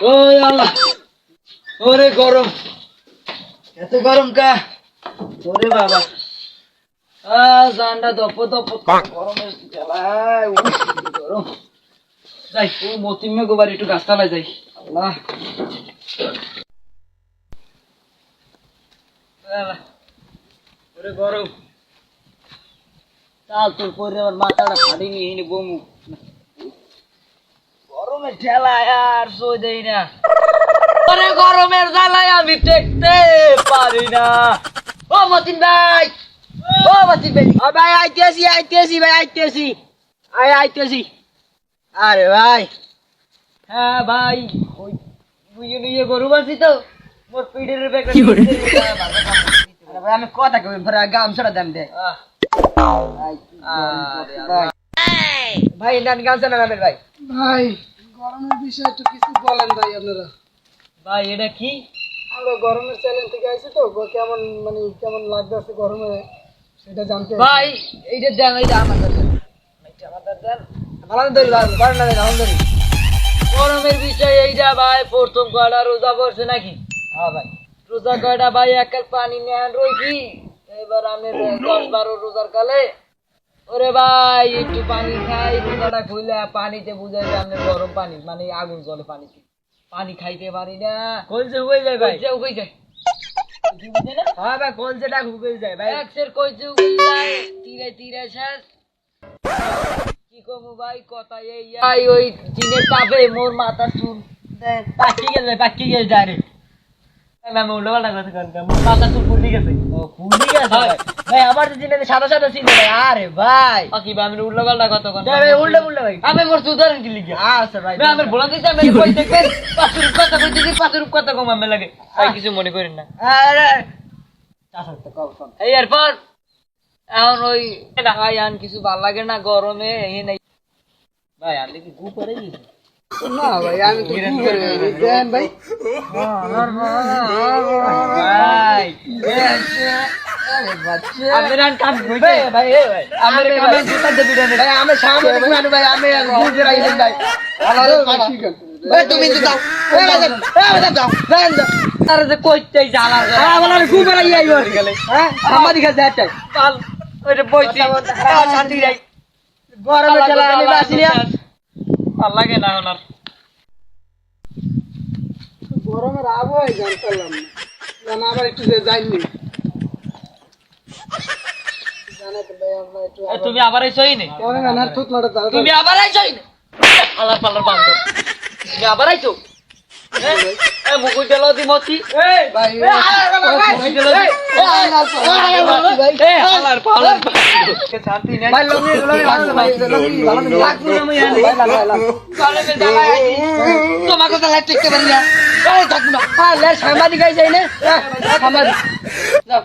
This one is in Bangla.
ওই আল্লাহ, ওরে গরম, এত গরম কা? ওরে বাবা, জানটা দপ দপ গরমের জ্বালায়, গরম। যাই ও মতিমে গোবার একটু গাছতলায় যাই। আল্লাহ, ওরে গরম, চাল তোর পরে আমার মাথাটা ফাটিনি এনে বমু। গরমের ঠেলায় আর সই দেই না। ওরে গরমের জ্বালায় আমি টেকতে পারি না। ও মতিন ভাই, ও মতিন ভাই, ও ভাই আইতেছি ভাই আইতেছি, আইতেছি। আরে ভাই, হ্যাঁ ভাই, ওই বুঝে নিয়ে গরু বাঁধছি তো, মোর পিঠের ব্যাগটা। আরে ভাই আমি কথা কই, ভরা গামছাটা দাম দে। ভাই নান গামছা না নামের ভাই। ভাই গরমের বিষয়ে একটু কিছু বলেন ভাই আপনারা। ভাই এটা কি? আমরা গরমের চ্যালেঞ্জ থেকে আইছি তো, কেমন মানে কেমন লাগতেছে গরমে সেটা জানতে। ভাই এইটা দেন, এইটা আমাদের দেন, এইটা আমাদের দেন। ভালো ধরি ভাই, ভালো না ভালো ধরি। গরমের বিষয় এইটা ভাই, প্রথম কয়টা রোজা পড়ছে নাকি? হ্যাঁ ভাই, রোজা কয়টা ভাই, এক কাপ পানি নেন রইছি। এবার আমি 10-12 রোজার কালে, ওরে ভাই একটু পানি খাই, রোজাটা খুলে পানিতে বুঝাই যে আমি গরম পানি, মানে আগুন জলে পানিতে পানি খাইতে পারি না। কলজে হয়ে যায় ভাই, উগে যায়। হ্যাঁ ভাই, কলজেটা উগে যায় ভাই, একসের কলজে উগে যায়, তীরে তীরে শেষ। কি কমু ভাই, কথা এই ভাই, ওই দিনের তাপে মোর মাথা চুল পাকি গেছে, পাকি গেছে ডাইরেক্ট। আমি উল্টো পাল্টা কথা কন, মোর মাথা চুল ফুলি গেছে। ও ফুলি গেছে ভাই, আমার তো দিনে সাদা সাদা ছিল ভাই। আরে ভাই কি ভাই, আমি উল্টো পাল্টা কথা কন ভাই, উল্টো উল্টো ভাই, আমি মোর সুধারণ কি লিখি। আচ্ছা ভাই, আমি বলা দিতে আমি কই দেখবেন 5 রূপ কথা কইতেছি, 5 রূপ কথা কম আমি লাগে ভাই, কিছু মনে করেন না। আরে চাচা তো কম এই এরপর এখন ওই ভাই আন কিছু ভাল লাগে না গরমে, এই নাই ভাই। আমি কি গু করে গেছি না ভাই, আমি তো কি করে দেন ভাই। ভাই আরে বাচ্চা আপনার কাম কইবে ভাই, এ ভাই আমার কাম জুতা দেবি না ভাই, আমি সামনে দেখুন ভাই, আমি গু করে আইলেন ভাই। ভাই তুমি তো দাও, এই দাও দেন দাও। আরে যে কইতে জ্বালা, আমার গু করে আইবো গেলে, হ্যাঁ আমাদি কাছে যাইতে পাল ওইটা বইছি শান্তি নাই। গরমে জ্বালা আমি বাসি না, ভাল লাগে না ওনার। গরমের আবহাওয়া জানতাম না, জানা আবার একটু যাইনি জানা তো ভাই। আমরা একটু তুমি আবার আইছই নে, কেমন না থুতলাটা দাও। তুমি আবার আইছই নে, আলার পালার বান্দর, তুমি আবার আইছো। এ মুকুল দেলো দি মতি, এই ভাই মুকুল দেলো দি, এই আলার পালার কে শান্তি নাই ভাই লমি ভালো ভাই, লমি ভালো লাগলো না মই আনি ভাই ভালো চলে মে জ্বালা আইছি, তোমাকে তো লাইট টিকতে পারি না। এই থাকবো না, লে সাংবাদিক আই যাই না, সাংবাদিক যাও।